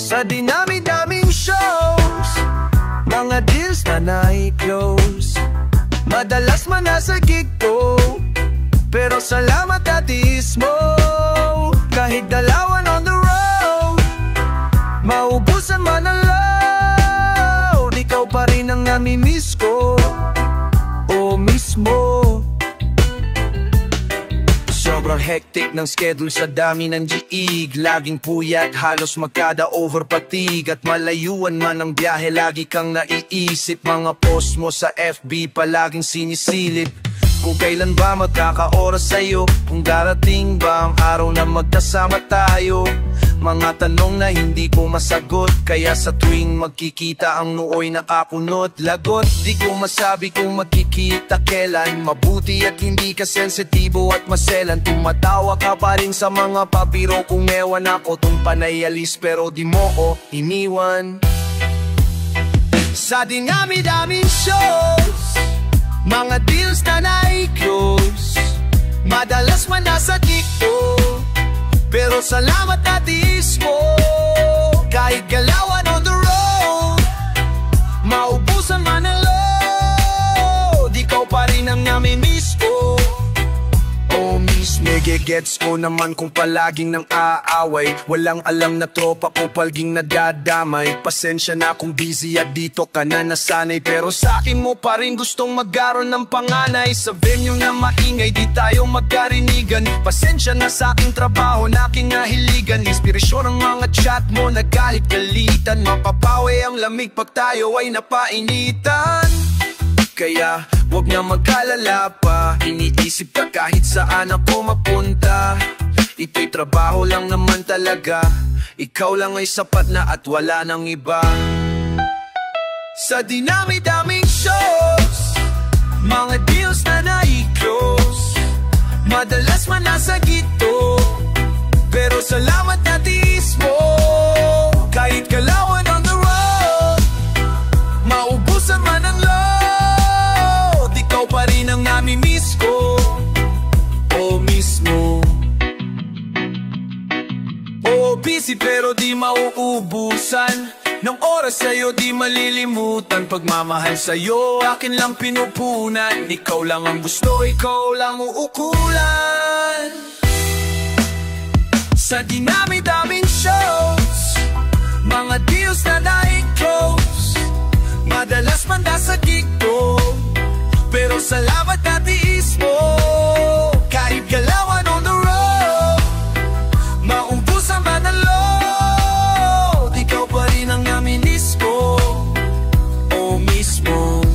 Sa dinami-daming shows, mga deals na nai-close. Madalas man nasa gig ko, pero salamat at tiis mo. Kahit dalawan on the road, maubusan man ang load, ikaw pa rin ang nami-miss ko, o mismo. Sobrang hectic ng schedule sa dami ng giig. Laging puyat, halos magkada-over patig. At malayuan man ang biyahe, lagi kang naiisip. Mga post mo sa FB palaging sinisilip. Kung kailan ba magkakaoras sa'yo, kung darating ba ang araw na magkasama tayo. Mga tanong na hindi ko masagot, kaya sa tuwing magkikita ang nooy nakakunot. Lagot, di ko masabi kung magkikita kailan. Mabuti at hindi ka sensitibo at maselan. Tumatawa ka pa rin sa mga papiro kung ewan ako tung panayalis, pero di mo ko iniwan. Sa dinami-daming shows, mga deals na nai-close. Madalas man nasa TikTok, pero salamat at tiis mo. Kahit galawan on the road, maubusan man ang load, ikaw pa rin ang nami-miss ko, o mismo. Nagigets ko naman kung palaging nang aaway. Walang alam na tropa ko palging nadadamay. Pasensya na kung busy at dito ka na nasanay, pero sa'kin mo pa rin gustong magkaroon ng panganay. Sa venue na maingay, di tayo magkarinigan. Pasensya na sa'king trabaho na aking nahiligan. Inspirasyon ang mga chat mo na galit-galitan. Mapapawi ang lamig pag tayo ay napainitan. Kaya huwag na magkalala pa, iniisip ka kahit saan ako mapunta. Ito'y trabaho lang naman talaga, ikaw lang ay sapat na at wala nang iba. Sa dinami-daming shows, mga deals na nai-close. Madalas man nasa gito, pero salamat na tiis mo. Kahit galawan on the road, maubusan man ang load, ikaw pa rin ang nami-miss ko, o mismo. Oo, busy pero di mauubusan ng oras sa'yo, di malilimutan. Pagmamahal sa'yo, akin lang pinupunan. Ikaw lang ang gusto, ikaw lang uukulan. Sa dinami-daming shows, mga deals na nai-close. Madalas man nasa gig ko, pero salamat na tiis mo. Kahit galawan on the road, maubusan man ang load, ikaw pa rin ang nami-miss ko, o mismo.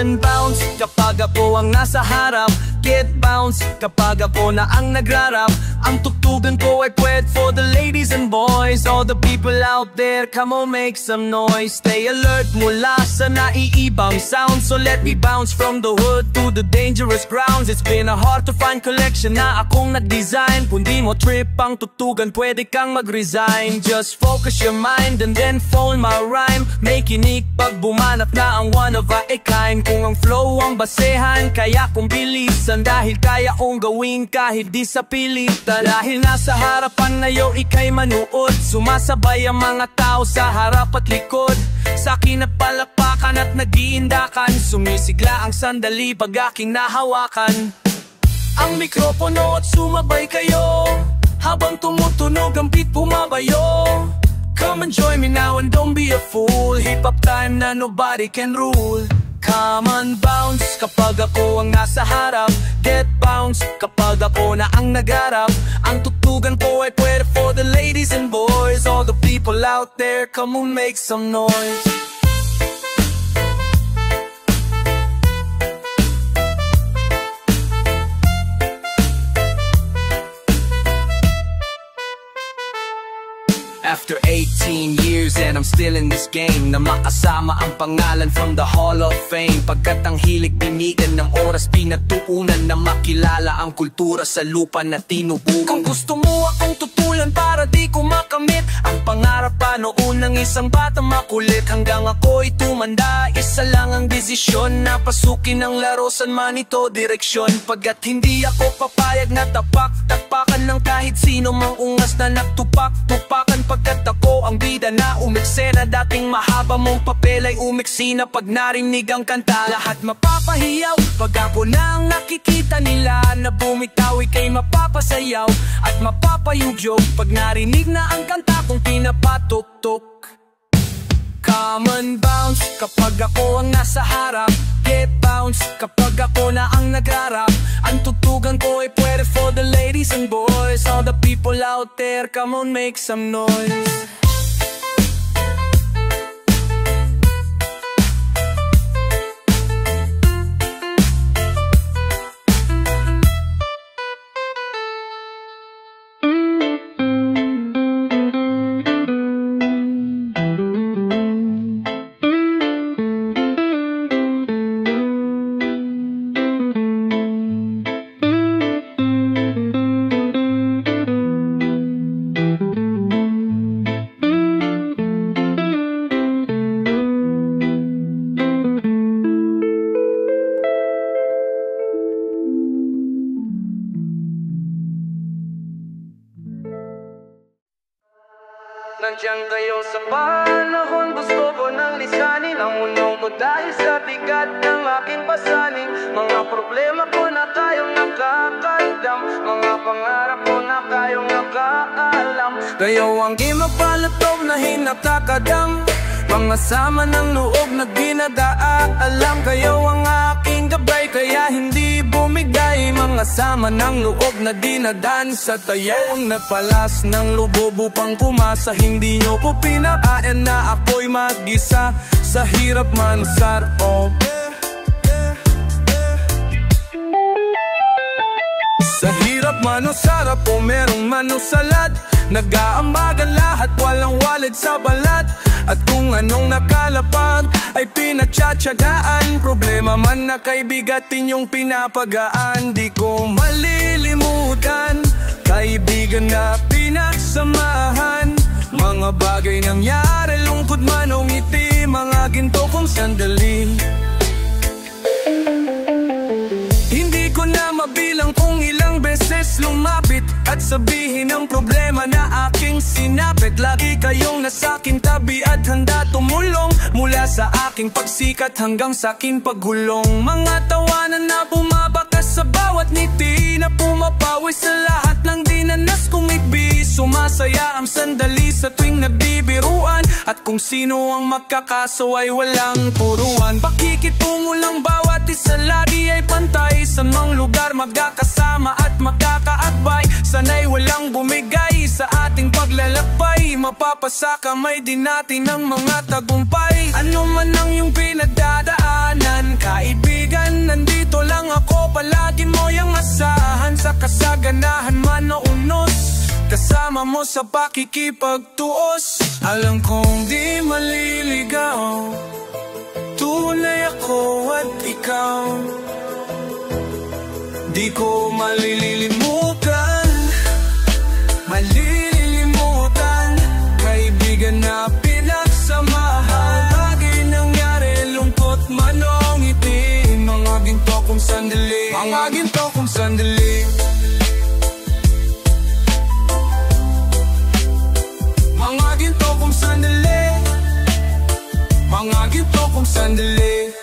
Bounce kapag ako ang nasa harap, get bounce kapag ako na ang nagrarap. Ang tugtugan ko ay pwede for the ladies and boys. All the people out there, come on make some noise. Stay alert mula sa naiibang sound. So let me bounce from the hood to the dangerous grounds. It's been a hard to find collection na akong nag-design. Kung di mo trip ang tugtugan, pwede kang mag-resign. Just focus your mind and then phone my rhyme. Make unique pag bumanap na ang one of a kind. Kung ang flow ang basehan, kaya kong bilisan. Dahil kaya kong gawin kahit di sa pilitan. Dahil nasa harapan na yo, ika'y manuod. Sumasabay ang mga tao sa harap at likod. Sa akin na palakpakan at nag-iindakan. Sumisigla ang sandali pag aking nahawakan ang mikropono at sumabay kayo. Habang tumutunog ang beat bumabayo. Come and join me now and don't be a fool. Hip-hop time na nobody can rule. Come on bounce kapag ako ang nasa harap. Get bounce kapag ako na ang nagarap. Ang tutugan ko ay pwede for the ladies and boys. All the people out there, come on make some noise. After 18 years and And I'm still in this game na makasama ang pangalan from the Hall of Fame. Pagkat ang hilig binigan ng oras pinagtuunan na makilala ang kultura sa lupa na tinubukan. Kung gusto mo akong tutulan para di ko makamit ang pangarap pa noon ng isang bata makulit. Hanggang ako'y tumanda, isa lang ang desisyon na pasukin ang laro san man ito direksyon. Pagkat hindi ako papayag na tapak-tapakan ng kahit sino mang ungas na nagtupak-tupakan. Pagkat ako ang bida na umiksena, dating mahaba mong papel ay umiksi na. Pag narinig ang kanta, lahat mapapahiyaw. Pag ako na ang nakikita nila na bumitaw, ika'y mapapasayaw at mapapayugyog. Pag narinig na ang kanta kong pinapatuktok. Come and bounce kapag ako ang nasa harap. Get bounce kapag ako na ang nagrarap. Ang tutugan ko ay pwede for the ladies and boys. All the people out there, come on, make some noise. Nandiyan kayo sa panahon, gusto ko nang lisanin ang mundo ko dahil sa bigat ng aking pasaning. Mga problema ko na kayong nakakaidam, mga pangarap ko na kayong nakaalam. Kayo ang imapalatob na hinatakadam, mga sama ng loob na dinadaalam. Kayo ang aking gabay kaya hindi bumigay, mga sama ng loob na dinadan sa tayong napalas ng loob upang pumasa. Hindi nyo ko pinakain na ako'y mag-isa sa hirap man sarap. Sa hirap man o sarap o merong man o salad, nag-aambagan lahat, walang walid sa balat. At kung anong nakalapag ay pinatsyatsagaan, problema man na kaibigatin yung pinapagaan. Di ko malilimutan, kaibigan na pinagsamahan. Mga bagay nangyari, lungkot man o ngiti, mga ginto kong sandali. Hindi ko na mabilang kung ilang beses lumapit at sabihin ang problema na aking sinapit. Lagi kayong nasa aking tabi at handa tumulong, mula sa aking pagsikat hanggang sa aking paghulong. Mga tawanan na bumabakas sa bawat ngiti, na pumapawis sa lahat ng dinanas kong igbi. Sumasaya ang sandali sa tuwing nagbibiruan, at kung sino ang magkakaso ay walang puruan. Pakikitungo lang bawat isa, lagi ay pantay. Sa mang lugar magkakasama at magkakaakbay, sanay walang bumigay sa ating paglalakbay. Mapapasa kamay din natin ng mga tagumpay. Ano man ang iyong pinagdadaanan, kaibigan, nandito lang ako. Palagi mo yung asahan, sa kasaganahan man o unos, kasama mo sa pakikipagtuos. Alam kong di maliligaw, tunay ako at ikaw. Di ko malilimutan, kaibigan na pinagsamahan. Lagi nangyari, lungkot man o ngiti, mga ginto kong sandali, mga ginto kong sandali. Mga ginto kong sandali, mga ginto kong sandali.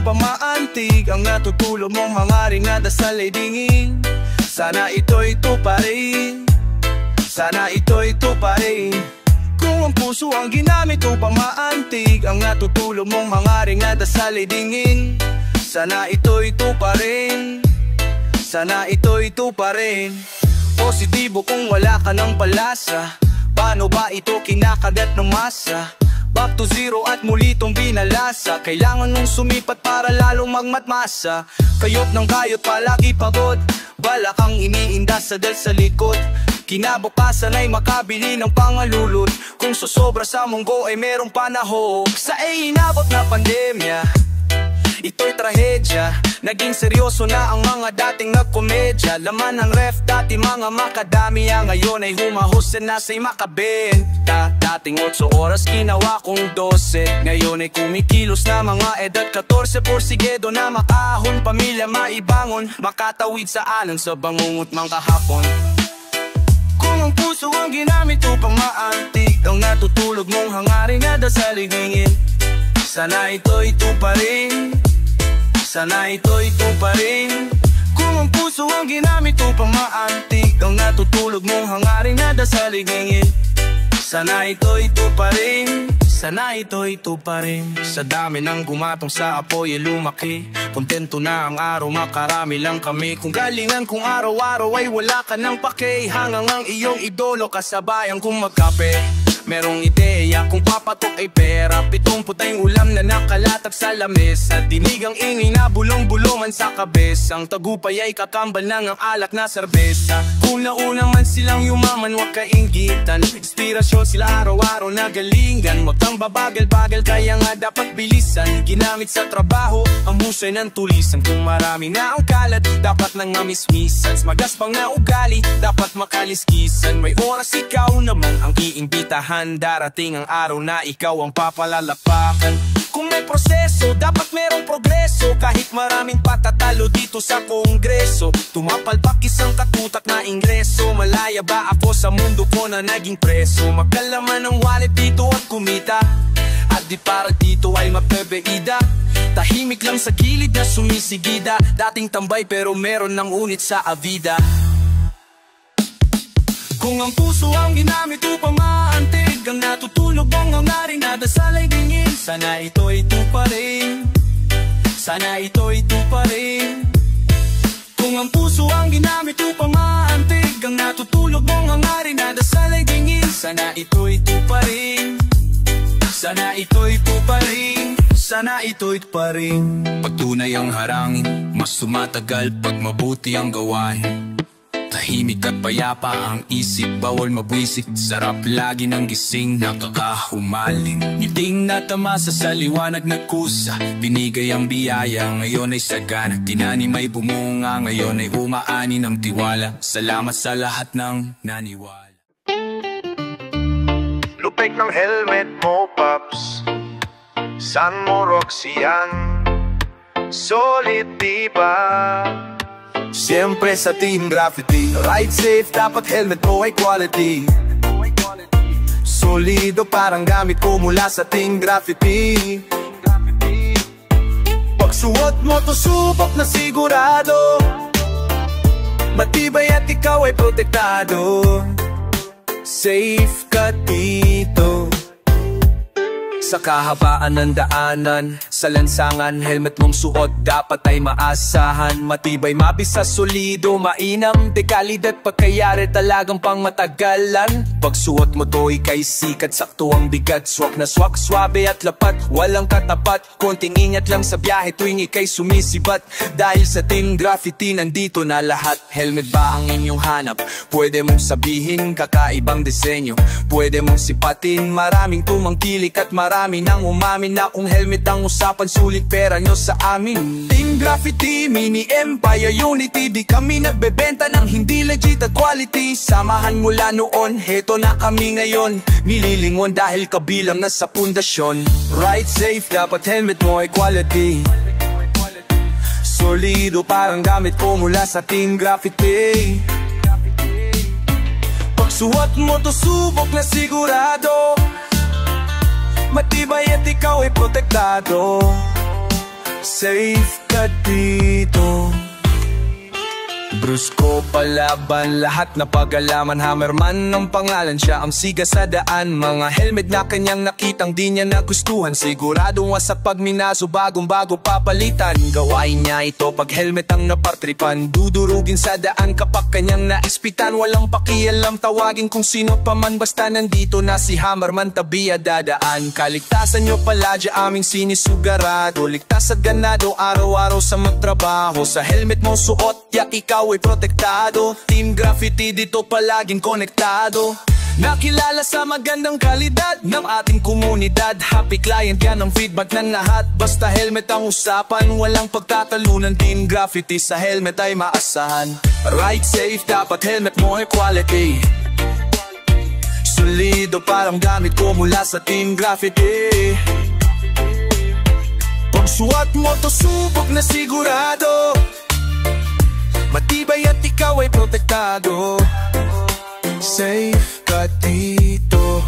upang maantig ang natutulog mong hangaring na dasal ay dingin. Sana ito'y tuparin, sana ito'y tuparin. Kung ang puso ang ginamit upang maantig ang natutulog mong hangaring na dasal ay dingin. Sana ito'y tuparin, sana ito'y tuparin. Positibo kung wala ka ng palasa, paano ba ito kinakagat ng masa? Back to zero at muli tong binalasa. Kailangan mong sumipat para lalong magmatmasa. Kayot ng kayot palagi pagod, balak ang iniinda sa dal sa likod. Kinabukasan ay makabili ng pangalulot. Kung sosobra sa munggo ay merong panahon. Sa inabot na pandemya, ito'y trahedya. Naging seryoso na ang mga dating nagkomedya. Laman ng ref dati mga makadami, ngayon ay humahusin na sa'y makabenta. Dating 8 oras ginawa kong 12, ngayon ay kumikilos na mga edad 14. Porsigedo na makahon, pamilya maibangon, makatawid sa alon sa bangungot mang kahapon. Kung ang puso ang ginamit upang maantig ang natutulog mong hangaring na dasaligingin, sana ito'y tuparin, sana ito'y tuparin. Kung ang puso ang ginamit upang maantig ang natutulog mong hangaring na dasaligingin, sana ito'y tuparin, sana ito'y tuparin. Sa dami ng gumatong sa apoy ay lumaki, kontento na ang araw, makarami lang kami. Kung galingan kung araw-araw ay wala ka ng pake, hangang ang iyong idolo kasabayan kung magkape. Merong ideya kung papatok ay pera, 70 tayong ulam na nakalatag sa lamesa. Dinigang ingay na bulong-bulungan sa kabesang, tagupay ay kakambal ng ang alak na serbesa. Kung nauna man silang yumaman, wag kainggitan, inspirasyon sila araw-araw na galingan. Wag kang babagal-bagal, kaya nga dapat bilisan. Ginamit sa trabaho ang husay ng tulisan. Kung marami na ang kalat, dapat nang mamismisan. Magaspang na ugali, dapat makaliskisan. May oras ikaw naman ang iimbitahan, darating ang araw na ikaw ang papalalapakan. Kung may proseso, dapat merong progreso. Kahit maraming patatalo dito sa kongreso, tumapalpak isang katutak na ingreso. Malaya ba ako sa mundo ko na naging preso? Magkalaman ng wallet dito at kumita, at di para dito ay mapebeida. Tahimik lang sa gilid na sumisigida, dating tambay pero meron ng unit sa avida. Kung ang puso ang ginamit upang maantig ang natutulog mong hangaring na dasal ay dingin, sana ito'y tuparin, sana ito'y tuparin. Kung ang puso ang ginamit upang maantig ang natutulog mong hangaring na dasal ay dingin, sana ito'y tuparin, sana ito'y tuparin, sana ito'y tuparin. Pag tunay ang harangin, mas tumatagal pag mabuti ang gawain. Tahimik at payapa ang isip, bawal mabwisik. Sarap lagi ng gising, nakakahumaling. Ngiting natamasa sa liwanag na kusa, binigay ang biyaya, ngayon ay sagana. Tinanim ay bumunga, ngayon ay umaani ng tiwala. Salamat sa lahat ng naniwala. Lupig ng helmet mo, Paps. San mo, Roxy yan? Solid diba? Siyempre sa Team Graffiti, ride safe, dapat helmet mo ay quality. Solido parang gamit ko mula sa Team Graffiti. Pagsuot mo to subok na sigurado, matibay at ikaw ay protektado. Safe ka dito. Sa kahabaan ng daanan, sa lansangan, helmet mong suot dapat ay maasahan. Matibay, mabisa, solido, mainam, de kalidad, pagkayari talagang pang matagalan. Pagsuot mo to ikay sikat, sakto ang bigat, swak na swak, swabe at lapat, walang katapat. Konting ingat lang sa biyahe tuwing ikay sumisibat. Dahil sa Team Graffiti nandito na lahat. Helmet ba ang inyong hanap? Pwede mong sabihin, kakaibang disenyo. Pwede mong sipatin, maraming tumangkilik at marami nang umamin na kung helmet ang usapan, sulit pera nyo sa amin. Team Graffiti, Mini Empire Unity, di kami nagbebenta ng hindi legit at quality. Samahan mula noon, heto na kami ngayon, nililingon dahil kabilang na sa pundasyon. Ride safe, dapat helmet mo ay quality. Solido parang gamit ko mula sa Team Graffiti. Pagsuot mo to subok na sigurado, matibay at ikaw ay protektado. safe ka dito. Brusko palaban, lahat na pag-alaman. Hammerman ng pangalan, siya ang siga sa daan. Mga helmet na kanyang nakitang di niya nagustuhan. Siguradong wasak pag minaso, bagong bago papalitan. Gawain niya ito pag helmet ang napartripan. Dudurugin sa daan kapag kanyang naispitan. Walang pakialam, tawagin kung sino pa man, basta nandito na si Hammerman, tabi dadaan. Kaligtasan nyo pala dya aming sinisugarado. Ligtas at ganado, araw-araw sa magtrabaho. Sa helmet mo suot, yak ikaw ay protektado. Team Graffiti dito palaging konektado. Nakilala sa magandang kalidad ng ating komunidad. Happy client yan ang feedback ng lahat. Basta helmet ang usapan, walang pagtatalunan. Team Graffiti sa helmet ay maasahan. Ride safe, dapat helmet mo ay quality. Solido parang gamit ko mula sa Team Graffiti. Pagsuot mo to subok na sigurado. Matibay at ikaw ay protektado. Safe ka dito.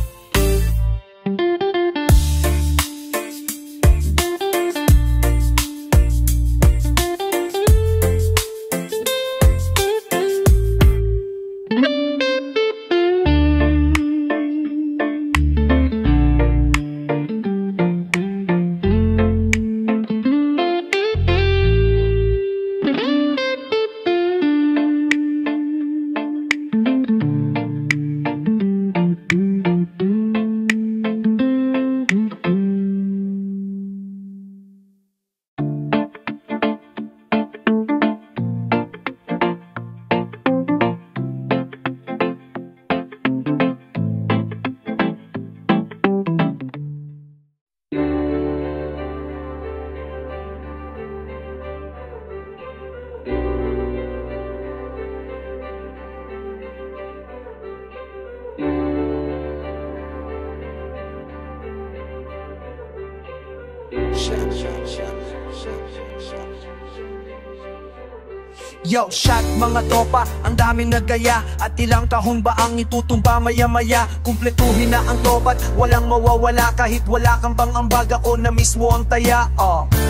Yo, shot mga tropa, ang daming nagaya. At ilang tahon ba ang itutumba maya-maya? Kumpletuhin na ang topat, walang mawawala. Kahit wala kang pang-ambag, ako na mismo ang taya.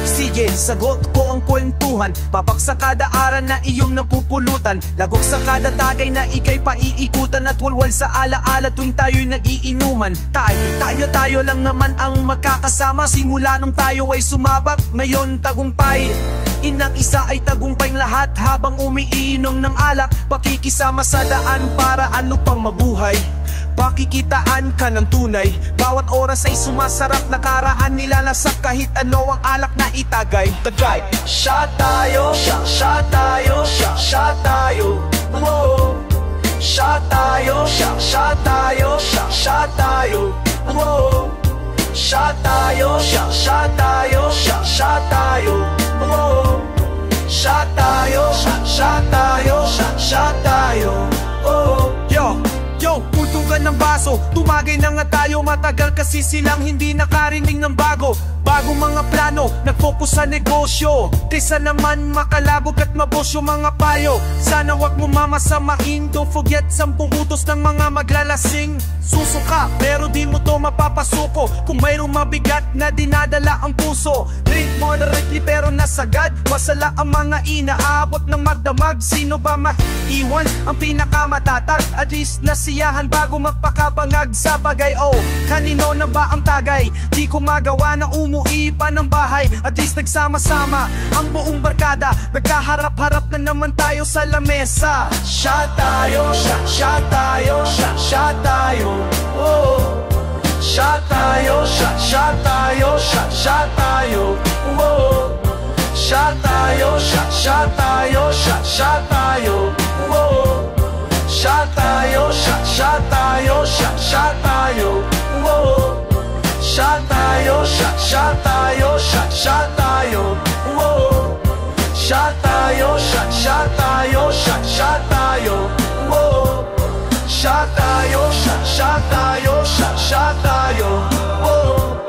Sige, sagot ko ang kwentuhan. Babak sa kada aral na iyong napupulutan. Lagok sa kada tagay na ikay paiikutan. At walwal sa alaala tuwing tayo'y nag-iinuman. Tayo lang naman ang magkakasama. Simula nung tayo ay sumabak, ngayon tagumpay. Inang isa ay tagumpay lahat. Habang umiinom ng alak, pakikisama sa daan para ano pang mabuhay. Pakikitaan ka ng tunay. Bawat oras ay sumasarap, nakaraan nilalasak kahit ano ang alak na itagay. Tagay, shot tayo, shot tayo, shot tayo. Whoa. Shot tayo, shot tayo, shot tayo. Whoa. Shot tayo, shot tayo, shot tayo. Whoa. Shot tayo, shot tayo, shot tayo. Oh, yo, putong ka ng baso. Tumagay na nga tayo, matagal kasi silang hindi nakarinig ng bago. Bagong mga plano, nag-focus sa negosyo. Kaysa naman makalabog at mabosyo mga payo. Sana wag mo mamasamahin. Don't forget 10 utos ng mga maglalasing. Susuka, pero di mo to mapapasuko. Kung mayroong mabigat na dinadala ang puso. Drink moderately pero nasagad. Masala ang mga inaabot ng magdamag. Sino ba maiwan ang pinakamatatag? At least nasiyahan bago magpakabangag sa bagay. Oh, kanino na ba ang tagay? Di ko magawa na umuipa ng bahay. At least nagsama-sama ang buong barkada. Nagkaharap-harap na naman tayo sa lamesa. Shot tayo, shot tayo, shot tayo. Oh, shot tayo, shot tayo, shot tayo. Oh, shot tayo, shot tayo, shot tayo. Oh, shot tayo, shot tayo, shot tayo. Oh, shot tayo, shot tayo, shot tayo. Oh, shot tayo, shot tayo, shot tayo. Oh, shot tayo, shot tayo, shot tayo. Oh,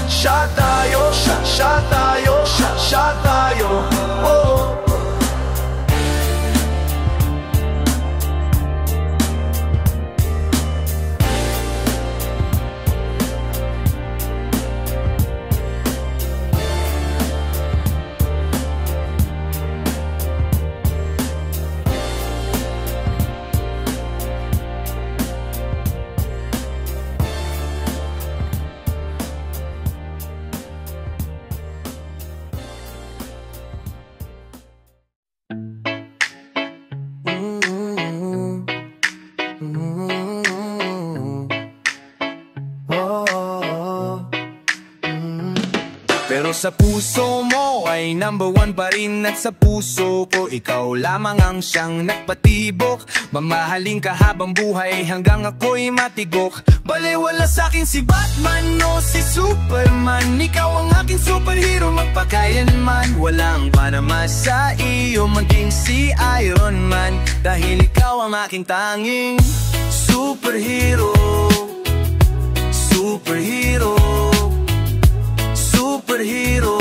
shot tayo, shot tayo, shot tayo. Oh. Pero sa puso mo ay #1 pa rin. At sa puso ko ikaw lamang ang siyang nagpatibok. Mamahalin ka habang buhay hanggang ako'y matigok. Baliwala sa'kin si Batman o si Superman. Ikaw ang aking superhero magpakailanman. Walang panama sa iyo maging si Iron Man. Dahil ikaw ang aking tanging superhero. Superhero, superhero,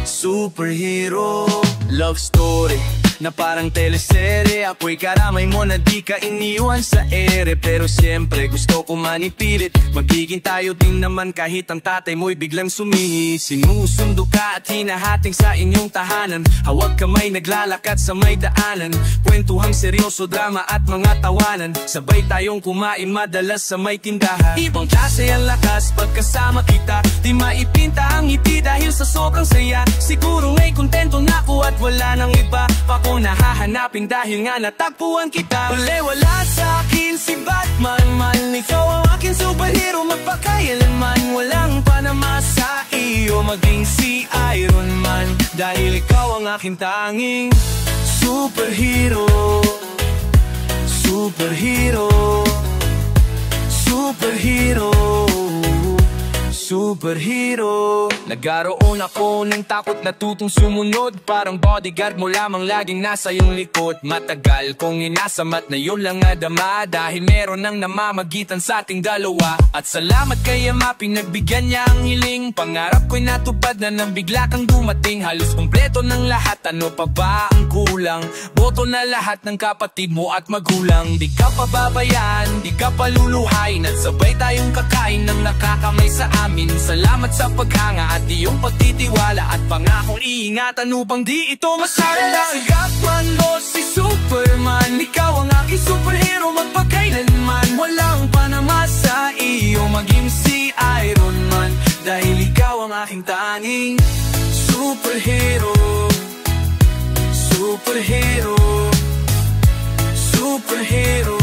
superhero. Love story na parang teleserye. Ako'y karamay mo na di ka iniwan sa ere. Pero siyempre gusto ko manipilit. Magiging tayo din naman kahit ang tatay mo'y biglang sumihi. Sinusundo ka at hinahating sa inyong tahanan. Hawag kamay naglalakad sa may daanan. Kwentuhang seryoso, drama at mga tawanan. Sabay tayong kumain madalas sa may tindahan. Ibang klase ang lakas pagkasama kita. Di maipinta ang ngiti dahil sa sobrang saya. Siguro ngay kontento na ako at wala nang iba pa ko nahahanapin dahil nga natagpuan kita. Wala sa'kin si Batman man. Ikaw ang aking superhero magpakailanman. Walang panama sa iyo maging si Iron Man. Dahil ikaw ang aking tanging superhero. Superhero, superhero, superhero. Nagkaroon ako ng takot na tutong sumunod. Parang bodyguard mo lamang laging nasa iyong likod. Matagal kong inasamat na yun lang nadama. Dahil meron nang namamagitan sa ating dalawa. At salamat kay Ama pinagbigyan niya ang hiling. Pangarap ko'y natupad na nang bigla kang dumating. Halos kumpleto ng lahat, ano pa ba ang kulang? Boto na lahat ng kapatid mo at magulang. Di ka pababayaan, di ka paluluhain. At sabay tayong kakain ng nakakamay sa amin. Salamat sa paghanga at iyong pagtitiwala. At pangakong iingatan upang di ito masala. Si Batman o si Superman, ikaw ang aking superhero magpakailanman. Walang panama sa iyo maging si Iron Man. Dahil ikaw ang aking tanging superhero. Superhero, superhero,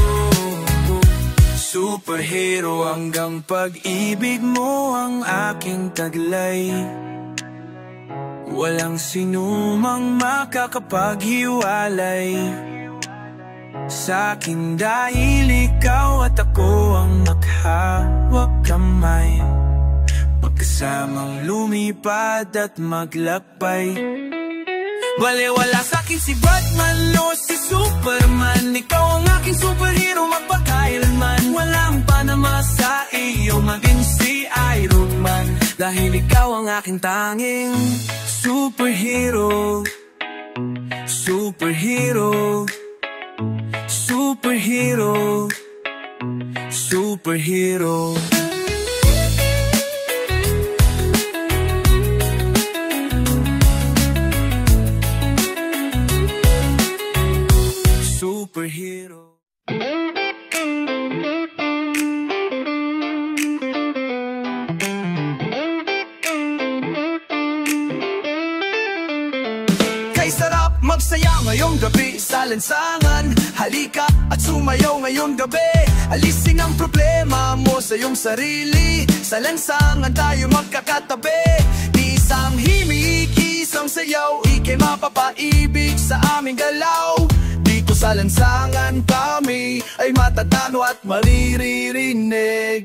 superhero. Hanggang pag-ibig mo ang aking taglay. Walang sinumang makakapaghiwalay sa'kin dahil ikaw at ako ang maghawak kamay. Magkasamang lumipad at maglakbay. Baliwala sa'kin si Batman o si Superman. Ikaw ang aking superhero magpakailanman. Walang panama sa iyo maging si Iron Man. Dahil ikaw ang aking tanging superhero. Superhero, superhero, superhero. Superhero. Kay sarap magsaya ngayong gabi sa lansangan. Halika at sumayaw ngayong gabi. Alisin ang problema mo sa iyong sarili. Sa lansangan tayo magkakatabi. Isang himig, isang sayaw, ika'y mapapaibig sa aming galaw. Dito sa lansangan kami ay matatano at maririnig.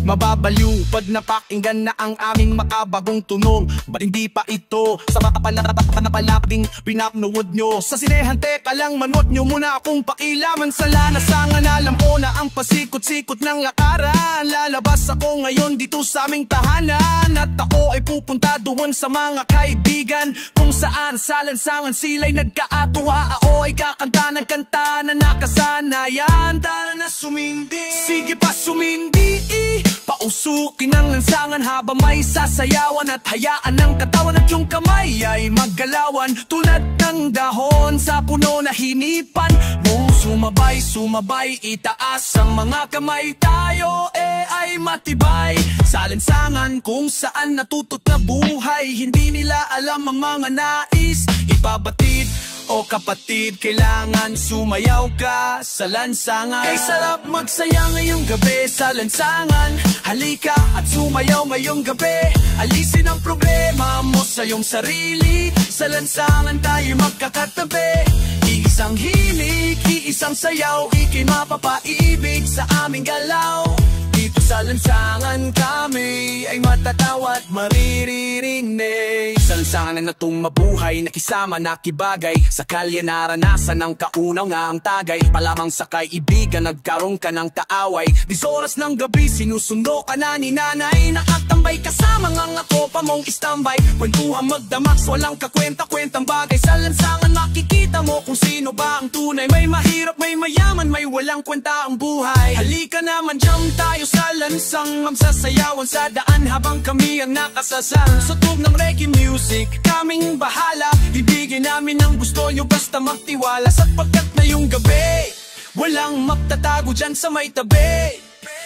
Mababaliw pag napakinggan na ang aming makabagong tunog. Ba't hindi pa ito sa panapalaping pinapnood nyo? Sa sinehan teka lang manood nyo muna akong pakilaman. Sa lanasangan alam ko na ang pasikot-sikot ng lakaran. Lalabas ako ngayon dito sa aming tahanan. At ako ay pupunta doon sa mga kaibigan kung saan sa lansangan sila'y nagkaatuwa. Ako ay kakanta ng kanta na nakasanayan. Tara na sumindi, sige pa sumindi. Pausukin ang lansangan habang may sasayawan. At hayaan ng katawan at yung kamay ay maggalawan. Tulad ng dahon sa puno na hinipan mo. Sumabay, sumabay, itaas ang mga kamay. Tayo ay matibay sa lansangan kung saan natutot na buhay. Hindi nila alam ang mga nais ipabatid O kapatid, kailangan sumayaw ka sa lansangan. Kay sarap magsaya ngayong gabi sa lansangan. Halika at sumayaw ngayong gabi. Alisin ang problema mo sa iyong sarili. Sa lansangan tayo magkakatabi. Iisang himig, iisang sayaw, ika'y mapapaibig sa aming galaw. Dito sa lansangan kami ay matatawa at maririnig. Sa lansangan na natong mabuhay, nakisama, nakibagay. Sa kalye naranasan ng kaunaw nga ang tagay. Palamang sa kaibigan, nagkaroon ka ng kaaway. 10 oras ng gabi, sinusundo ka na ni nanay. Nakatambay kasama nga tropa mong istambay. Kwentuhan magdamaks, walang kakwenta-kwentang bagay. Sa lansangan makikita mo kung sino ba ang tunay. May mahirap, may mayaman, may walang kwenta ang buhay. Halika naman, jump tayo sa lansang. Magsasayawan sa daan habang kami ang nakasasang. Sa tug ng reggae music, kaming bahala. Ibigay namin ang gusto nyo basta magtiwala. Sapagkat na yung gabi, walang magtatago dyan sa may tabi.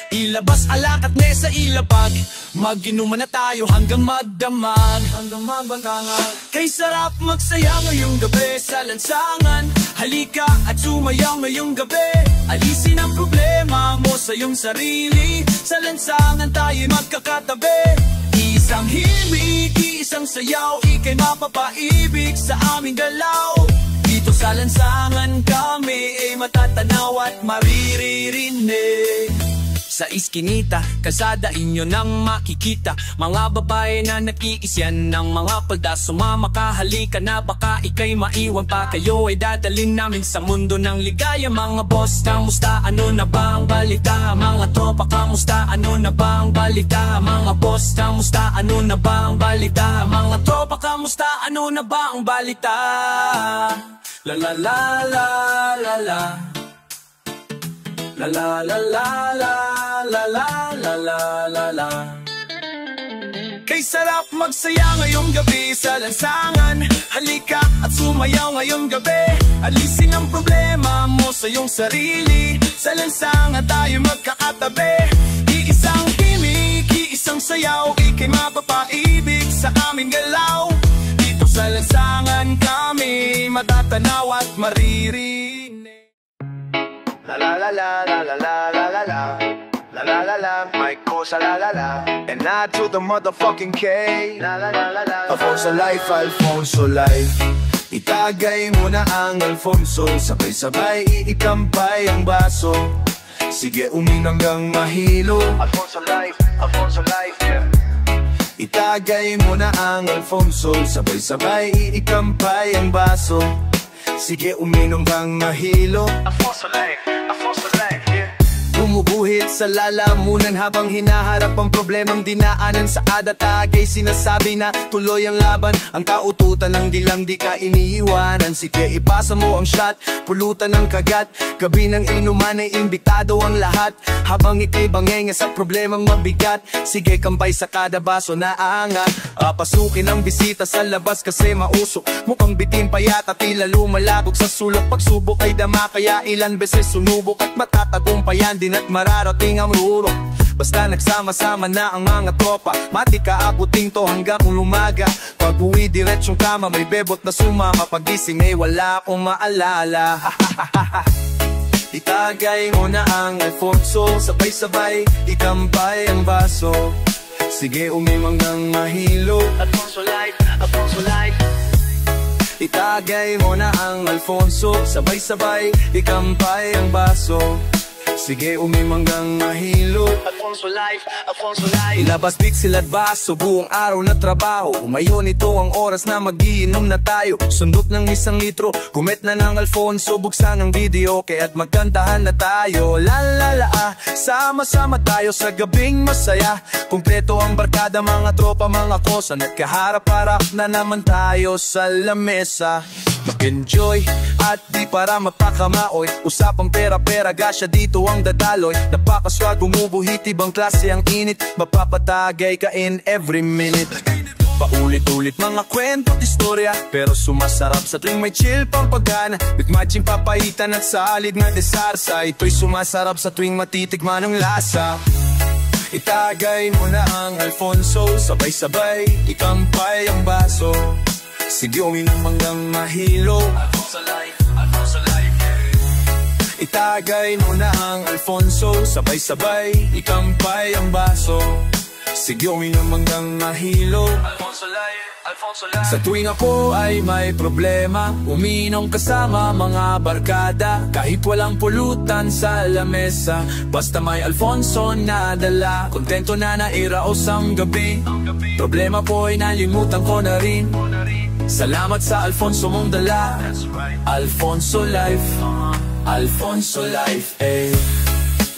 Ilabas alak at nesa ilapag. Mag-inuman na tayo hanggang magdamag. Hanggang magbangangan. Kay sarap magsaya ngayong gabi sa lansangan. Halika at sumayaw ngayong gabi. Alisin ang problema mo sa iyong sarili. Sa lansangan tayo magkakatabi. Isang himig, isang sayaw, ika'y mapapaibig sa aming galaw. Dito sa lansangan kami ay matatanaw at maririnig. Sa iskinita, kalsada inyo nang makikita. Mga babae na nakiisyan ng mga palda. Sumama ka, halika na, baka ika'y maiwan pa. Kayo ay dadalhin namin sa mundo ng ligaya. Mga boss, kamusta? Ano na ba ang balita? Mga tropa, kamusta? Ano na ba ang balita? Mga boss, kamusta? Ano na ba ang balita? Mga tropa, kamusta? Ano na ba ang balita? La la la la la la. La la la la la la la la la la la. Kay sarap magsaya ngayong gabi sa lansangan. Halika at sumayaw ngayong gabi. Alisin ang problema mo sa iyong sarili. Sa lansangan tayo magkakatabi. Iisang himig, iisang sayaw, ika'y mapapaibig sa aming galaw. Dito sa lansangan kami matatanaw at maririnig. La la la la la la la la la la. La la la la, Mike Cosa la la la. And I to the motherfucking K. La la la la la. Alfonso Life, Alfonso Life. Itagay mo na ang Alfonso. Sabay-sabay iikampay ang baso. Sige uminom hanggang mahilo. Alfonso Life, yeah. Itagay mo na ang Alfonso. Sabay-sabay iikampay ang baso. Sige uminom hanggang mahilo. Alfonso Life, yeah. Bumubuhit sa lalamunan habang hinaharap ang problemang dinaanan. Sa adatagay sinasabi na tuloy ang laban. Ang kaututan ng dilang di ka iniiwanan. Sige ipasa mo ang shot, pulutan ng kagat. Gabi ng inuman ay imbitado ang lahat. Habang ika'y bangenga sa problemang mabigat. Sige kampay sa kada baso na aangat. Pasukin ang bisita sa labas kasi mausok. Mukhang bitin pa yata tila lumalagok sa sulok. Pagsubok ay dama kaya ilan beses sunubok. At matatagumpayan din at mararating ang rurok. Basta nagsama-sama na ang mga tropa. Mati ka akuting to hanggang lumaga. Pag uwi diretsong kama may bebot na sumama. Pagising ay wala akong maalala. Itagay mo na ang Alfonso. Sabay-sabay ikampay ang baso. Sige umimang hanggang mahilo. Alfonso Life, Alfonso Life. Itagay mo na ang Alfonso. Sabay-sabay ikampay ang baso. Sige umimang hanggang mahilo. Alfonso Life, Alfonso Life. Ilabas pixel at baso, buong araw na trabaho. Umayon ito ang oras na magiinom na tayo. Sundot ng 1 litro, kumet na ng Alfonso. Buksan ang video, kaya't magkantahan na tayo. La la la ah, sama-sama tayo sa gabing masaya. Kumpleto ang barkada, mga tropa, mga kosa. Nagkaharap-harap na naman tayo sa lamesa. Mag-enjoy at di para mapakamaoy. Usapang pera-pera, gasya dito ang dadaloy. Napakaswag, bumubuhit, ibang klase ang init. Mapapatagay ka in every minute. Paulit-ulit mga kwento at istorya, pero sumasarap sa tuwing may chill pang pagana. With matching papaitan at salid na desarsa. Ito'y sumasarap sa tuwing matitikman ang lasa. Itagay mo na ang Alfonso. Sabay-sabay ikampay ang baso. Sige uminom hanggang mahilo. Alfonso Life, Alfonso Life, yeah. Itagay mo na ang Alfonso, sabay-sabay ikampay ang baso. Sige uminom hanggang mahilo. Alfonso Life, Alfonso Life. Sa tuwing ako ay may problema, uminom kasama mga barkada. Kahit walang pulutan sa lamesa, basta may Alfonso na dala. Kontento na nairaos ang gabi, problema po ay nalimutan ko na rin. Salamat sa Alfonso mong dala. Alfonso Life, Alfonso Life, eh.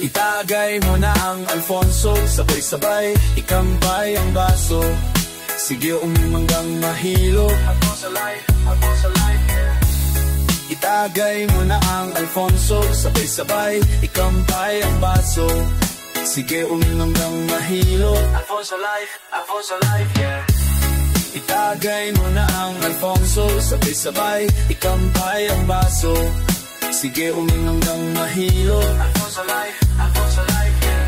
Itagay mo na ang Alfonso, sabay-sabay ikampay ang baso. Sige uminom hanggang mahilo. Alfonso Life, Alfonso Life, yeah. Itagay mo na ang Alfonso, sabay-sabay ikampay ang baso. Sige uminom hanggang mahilo. Alfonso Life, Alfonso Life, yeah. Itagay mo na ang Alfonso, sabay-sabay ikampay ang baso. Sige uminom hanggang mahilo. Alfonso Life, Alfonso Life, yeah.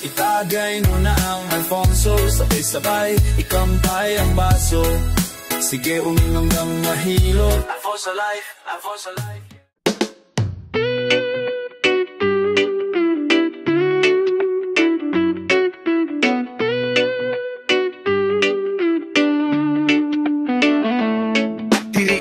Itagay mo na ang Alfonso, sabay-sabay ikampay ang baso. Sige uminom hanggang mahilo. Alfonso Life, Alfonso Life, yeah.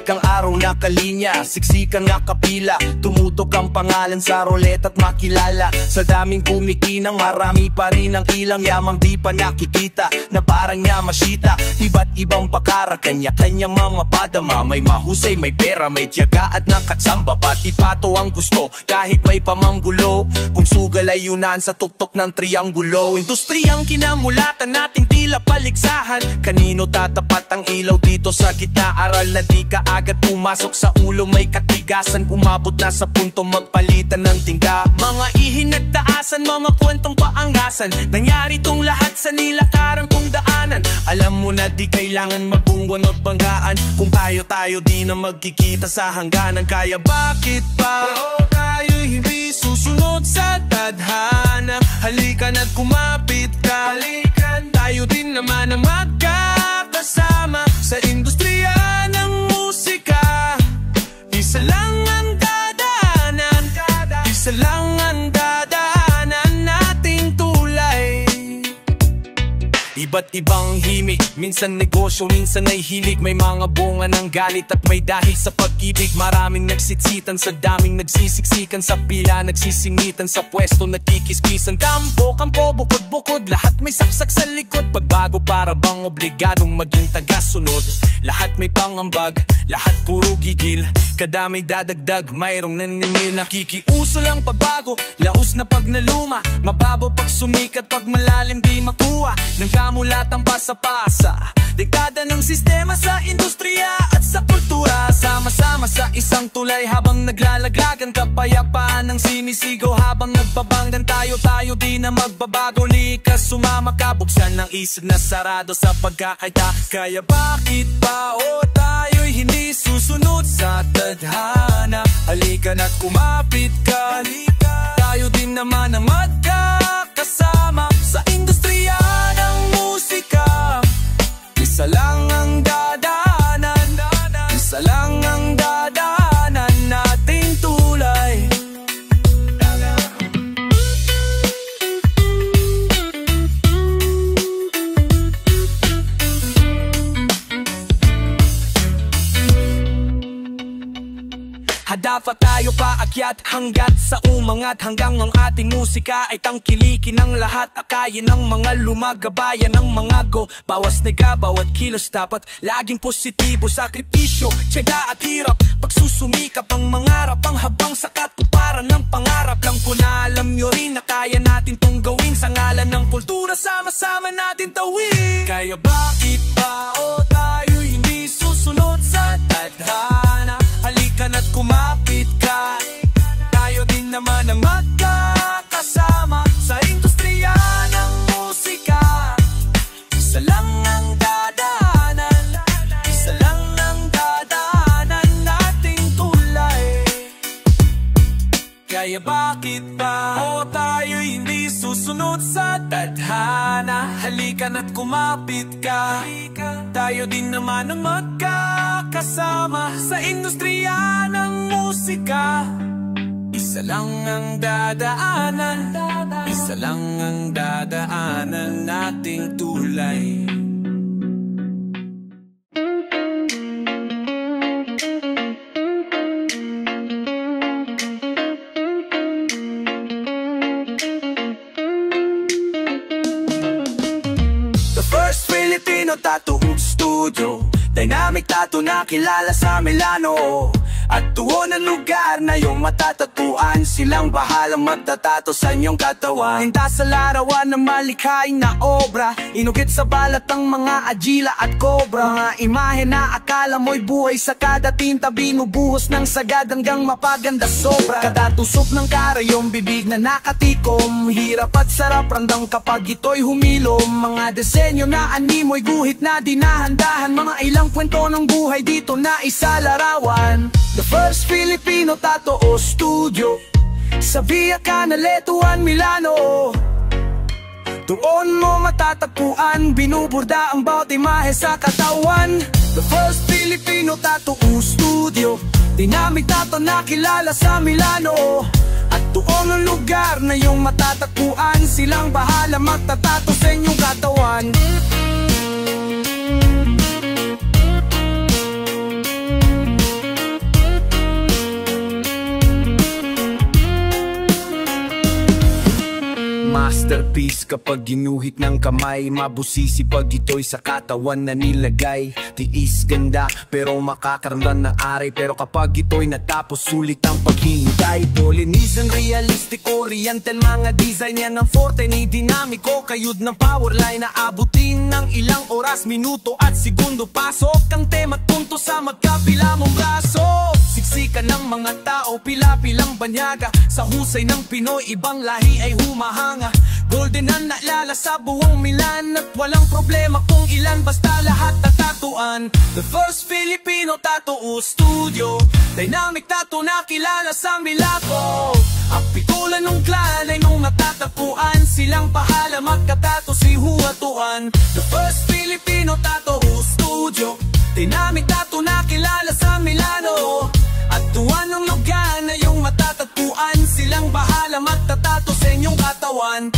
Ang araw na kalinya, siksikan nga kapila, tumutok ang pangalan sa roulette at makilala. Sa daming kumikinang, marami pa rin ang ilang yamang di pa nakikita, na parang Yamashita. Iba't ibang pakara, kanya-kanyang mga padama. May mahusay, may pera, may tiyaga at nakatsamba. Pati pato ang gusto, kahit may pamanggulo. Kung sugal ay yunan sa tuktok ng trianggulo. Industriyang kinamulatan nating tila paligsahan. Kanino tatapat ang ilaw dito sa gitna? Aral na di ka agad pumasok sa ulo, may katigasan. Umabot na sa punto magpalitan ng tingga. Mga ihinagtaasan, mga kwentong paangasan. Nangyari tong lahat sa nilakaran kong daanan. Alam mo na di kailangan magbungwan o banggaan. Kung tayo-tayo di na magkikita sa hangganan. Kaya bakit pa tayo hindi susunod sa tadhana? Halika na't kumapit ka, halikan. Tayo din naman ang magkakasama sa industriya ng musika. Isa lang ang dadaanan, isa lang ang dadaanan nating tulay. Iba't ibang himig, minsan negosyo, minsan ay hilig. May mga bunga ng galit at may dahil sa pag-ibig. Maraming nagsitsitan sa daming nagsisiksikan. Sa pila nagsisingitan, sa pwesto nagkikiskisan. Kampo, bukod-bukod, lahat may saksak sa likod. Pagbago para bang obligadong maging tagasunod. Lahat may pangambag, lahat puro gigil. Kada may dadagdag, mayroong naninil. Nakikiuso lang pagbago, laos na pag naluma. Mababaw pag sumikat, pag malalim di makuha. Nagkamulatang pasa-pasa, dekada ng sistema sa industriya at sa kultura. Sama-sama sa isang tulay habang naglalaglagan. Kapayapaan ng sinisigaw habang nagbabanggan. Tayo-tayo di na magbabago. Likas sumama ka, buksan ng isip na sarado sa pagkakaita. Kaya bakit pa tayo'y hindi susunod sa tadhana? Halika na't kumapit ka, tayo din naman ang magkakasama sa industriya ng musika. Isa lang ang dadaanan, isa lang ang dadaanan nating tulay. Hadapat tayo paakyat hanggat sa umangat. Hanggang ang ating musika ay tangkilikin ng lahat. Akayin ng mga lumagabayan ng mga go. Bawas nega, bawat kilos dapat laging positibo. Sakripisyo, tiyaga at hirap, pagsusumikap ang mangarap. Ang habang sa katuparan ng pangarap. Lang po na alam nyo rin na kaya natin tong gawin. Sa ngalan ng kultura, sama-sama natin tawin. Kaya bakit pa tayo hindi susunod sa tadhana? Halika na't kumapit ka, tayo din naman ang magkakasama sa industriya ng musika. Isa lang ang dadaanan, isa lang ang dadaanan nating tulay. Kaya bakit ba o tayo hindi susunod sa tadhana? Halika na't kumapit ka, tayo din naman ang magkakasama sa industriya ng musika. Isa lang ang dadaanan, isa lang ang dadaanan nating tulay. Filipino Tattoo Studio, dynamic tattoo na kilala sa Milano. At tuon ang lugar na iyong matatatuan, silang bahalang magtatato sa inyong katawan. Hinta sa larawan ng malikhaing na obra, inugit sa balat ng mga agila at cobra. Mga imahe na akala mo'y buhay sa kada tinta, binubuhos ng sagad hanggang mapaganda sobra. Katatusok ng karayong bibig na nakatikom, hirap at sarap randang kapag ito'y humilom. Mga disenyo na animoy guhit na dinahandahan, mga ilang kwento ng buhay dito na isalarawan. The first Filipino Tattoo Studio sa Via Canaletto, Milano. Doon mo matatagpuan, binuburda ang bawat imahe sa katawan. The first Filipino Tattoo Studio, dynamic tattoo na kilala sa Milano. At doon ang lugar na iyong matatagpuan, silang bahala magtatato sa inyong katawan. Masterpiece kapag ginuhit ng kamay, mabusisi pag ito'y sa katawan na nilagay. Tiis ganda pero makakaramdam ng aray, pero kapag ito'y natapos sulit ang paghihintay. Polynesian, realistic, oriental, mga design yan ang forte ni dinamiko. Kayod ng powerline na abutin ng ilang oras, minuto at segundo. Pasok ang tema at punto sa magkapila mong braso. Siksikan ng mga tao, pila-pilang banyaga. Sa husay ng Pinoy, ibang lahi ay humahanga. Golden ang naalala sa buong Milan, at walang problema kung ilan, basta lahat tatatuan. The first Filipino Tattoo Studio, dynamic tattoo na kilala sa Milano. Ang pikulan ng clan ay nung natatagpuan, silang pahala magkatato si Huatuan. The first Filipino Tattoo Studio, dynamic tattoo na kilala sa Milano. At tuwan ng lugar na yung matatagpuan, silang bahala magtatato sa inyong katawan.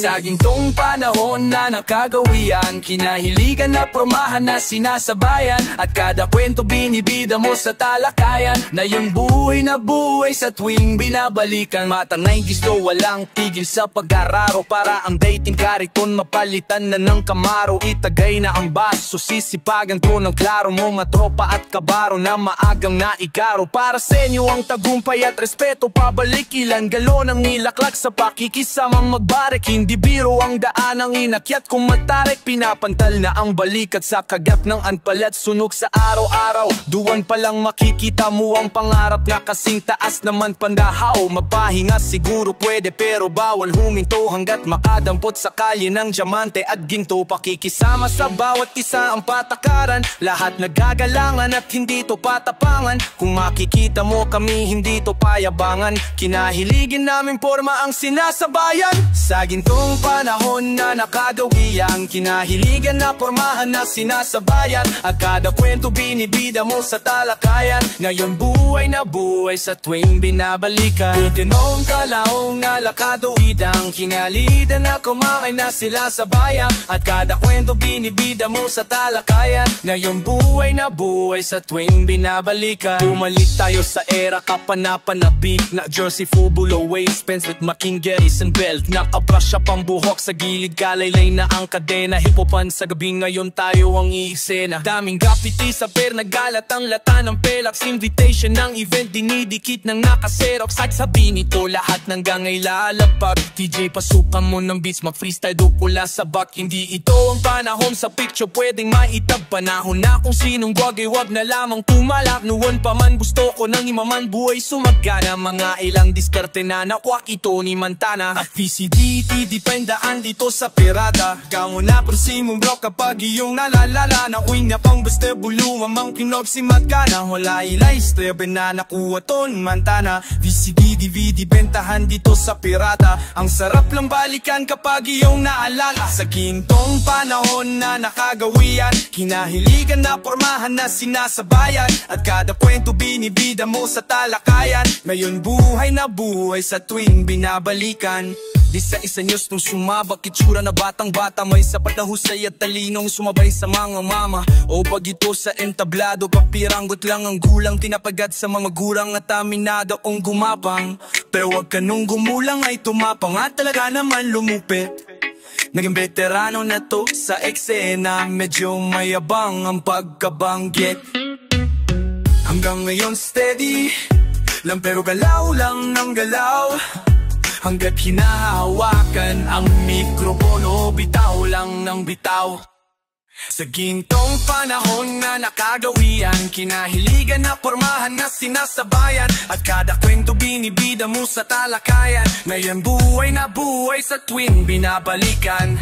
Sa gintong panahon na nakagawian, kinahiligan na promahan na sinasabayan. At kada kwento binibida mo sa talakayan, na yung buhay na buhay sa tuwing binabalikan. Matang 90s to walang tigil sa pag-araro, para ang dating kariton mapalitan na ng Camaro. Itagay na ang baso, sisipagan to ng klaro, mga tropa at kabaro na maagang naikaro. Para sa inyo ang tagumpay at respeto, pabalik ilan galon ang nilaklak sa pakikisamang magbarek. Hindi biro ang daan ang inakyat kung matarik, pinapantal na ang balikat sa kagat ng anpalat. Sunog sa araw-araw, duwan pa lang makikita mo ang pangarap na kasing taas naman pandahaw. Mapahinga siguro pwede pero bawal huminto hanggat makadampot sa kalye ng diamante at ginto. Pakikisama sa bawat isa ang patakaran, lahat nagagalangan at hindi to patapangan. Kung makikita mo kami hindi to payabangan, kinahiligin namin forma ang sinasabayan. Sa ginto gintong panahon na nakagawi ang kinahiligan na pormahan na sinasabayan. At kada kwento binibida mo sa talakayan. Ngayon buhay na buhay sa tuwing binabalikan. Itinong kalaong na lakadawid ang kinalidan na kumakay na sila sa bayan. At kada kwento binibida mo sa talakayan. Ngayon buhay na buhay sa tuwing binabalikan. Bumalik tayo sa era kapanapanabik na jersey, full waist pants with makingeris and belt. Nakabrush up ang buhok sa gilid, kalaylay na ang kadena. Hipopan sa gabi, ngayon tayo ang iiksena. Daming graffiti sa per, nagalat ang lata ng pelax. Invitation ng event, dinidikit ng nakaserox. At sabi nito lahat ng gangay lalapag. DJ pasukan mo ng beats, mag-freestyle do pula sa back. Hindi ito ang panahon sa picture, pwedeng maitab. Panahon na kung sinong wag na lamang tumalak. Noon pa man gusto ko nang imaman buhay sumagana. Mga ilang diskarte na nakwak ito ni Montana. At PCDT dependaan dito sa pirata. Kamo na prosimong bro kapag iyong nalalala. Na uwing na pang basta bulu mamang kinog si Magana. Wala ilay strebe na nakuha ton Montana. VCD DVD bentahan dito sa pirata. Ang sarap lang balikan kapag iyong naalala. Sa gintong panahon na nakagawian, kinahiligan na pormahan na sinasabayan. At kada kwento binibida mo sa talakayan. Ngayon buhay na buhay sa tuwing binabalikan. Di sa isa news nung sumabak, itsura na batang-bata. May sapat na husay at talinong sumabay sa mga mama. O pag ito sa entablado, papiranggot lang ang gulang. Tinapagad sa mga gurang at aminado kong gumapang. Pero wag ka nung gumulang ay tumapang at talaga naman lumupit. Naging veterano na to sa eksena, medyo mayabang ang pagkabanggit. Hanggang ngayon steady lang pero galaw lang ng galaw. Hanggat hinahawakan ang mikropono, bitaw lang ng bitaw. Sa gintong panahon na nakagawian, kinahiligan na pormahan na sinasabayan. At kada kwento binibida mo sa talakayan. Ngayon buhay na buhay sa tuwing binabalikan.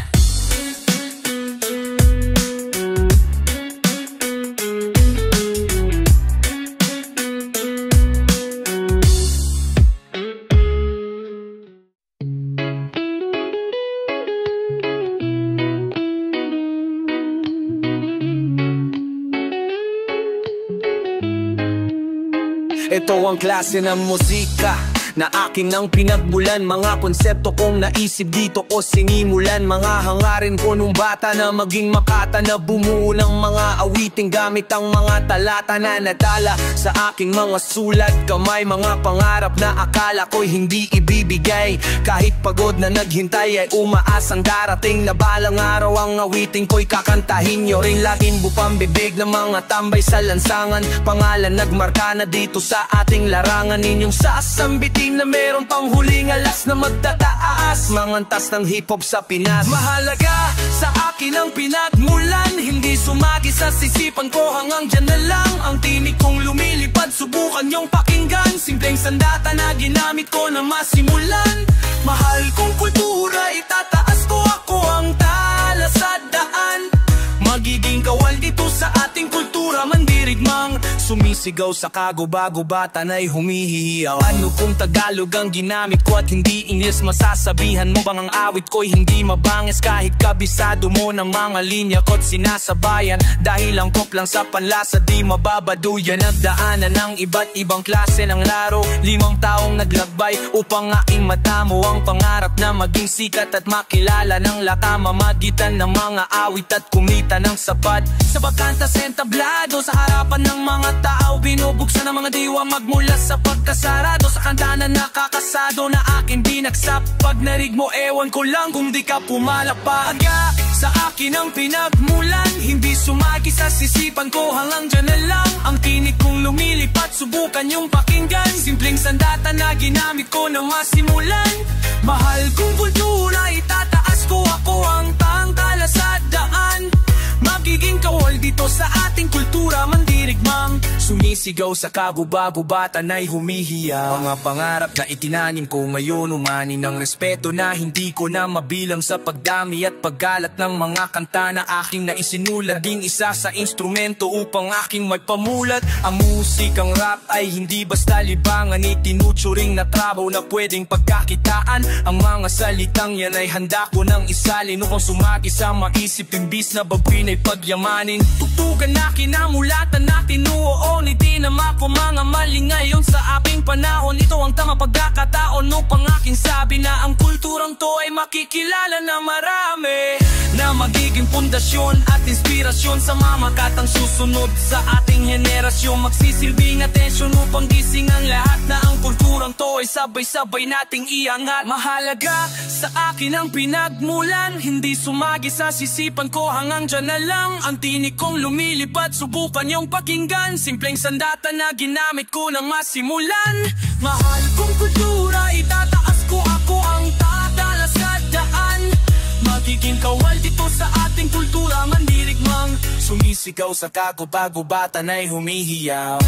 Ito ang klase ng musika na akin ang pinagbulan. Mga konsepto kong naisip dito ko sinimulan. Mga hangarin ko nung bata na maging makata. Na bumuo ng mga awiting gamit ang mga talata na nadala sa aking mga sulat kamay. Mga pangarap na akala ko'y hindi ibibigay. Kahit pagod na naghintay ay umaasang darating. Na balang araw ang awiting ko'y kakantahin nyo rin. Laging bupang bibig ng mga tambay sa lansangan. Pangalan nagmarka na dito sa ating larangan. Inyong sasambitin na meron pang huling alas na magtataas. Mangantas ng hip-hop sa Pinas. Mahalaga sa akin ang pinagmulan. Hindi sumagi sa sisipan ko, hanggang dyan na lang. Ang tinig kong lumilipad, subukan nyong pakinggan. Simpleng sandata na ginamit ko na masimulan. Mahal kong kultura, itataas ko, ako ang tala sa daan. Magiging kawal dito sa ating kultura, mandirigmang sumisigaw sa kaguba-gubatan ay humihiyaw. Ano kung Tagalog ang ginamit ko at hindi Ingles? Masasabihan mo bang ang awit ko'y hindi mabangis? Kahit kabisado mo ng mga linya ko't sinasabayan. Dahil ang pop lang sa panlasa di mababaduyan. Nagdaanan ng iba't ibang klase ng laro. 5 taong naglakbay upang aking matamo ang pangarap na maging sikat at makilala ng lata. Mamagitan ng mga awit at kumita ng sapat. Sa bakanta sa entablado, sa harapan ng mga tao, binubuksan ng mga diwa magmula sa pagkasarado. Sa kanta na nakakasado na akin binagsak. Pag narig mo ewan ko lang kung di ka pumalapag. Sa akin ang pinagmulan, hindi sumagi sa sisipan ko, hanggang dyan na lang. Ang tinig kong lumilipat, subukan yung pakinggan. Simpleng sandata na ginamit ko na masimulan. Mahal kong kultura, itataas ko, ako ang tangkala sa daan. Magiging kawal dito sa ating kultura, mandirigmang Sumisigaw sa kagubagubatan ay humihiyaw. Mga pangarap na itinanim ko ngayon umani ng respeto na hindi ko na mabilang sa pagdami at paggalat ng mga kanta na aking naisinulat. Ding isa sa instrumento upang aking magpamulat. Ang musikang rap ay hindi basta libangan, itinuturing na trabaho na pwedeng pagkakitaan. Ang mga salitang yan ay handa ko nang isalin upang sumagi sa maisip, imbis na babin ay pagyamanin. Tutugan na kinamulatan na tinuoon, itinama ko mga mali ngayon sa aking panahon. Ito ang tama pagkakataon upang aking sabi na ang kulturang to ay makikilala na marami, na magiging pundasyon at inspirasyon sa mga makatang susunod sa ating henerasyon. Magsisilbing atensyon upang gising ang lahat na ang kulturang to ay sabay-sabay nating iangat. Mahalaga sa akin ang pinagmulan, hindi sumagi sa sisipan ko hanggang dyan na lang. Ang tinig kong lumilipad, subukan yung pakinggan. Simpleng sandata na ginamit ko nang masimulan. Mahal kong kultura, itataas ko, ako ang tatalas sa daan. Magiging kawal dito sa ating kultura, mandirigmang sumisigaw sa kagubagubatan ay humihiyaw.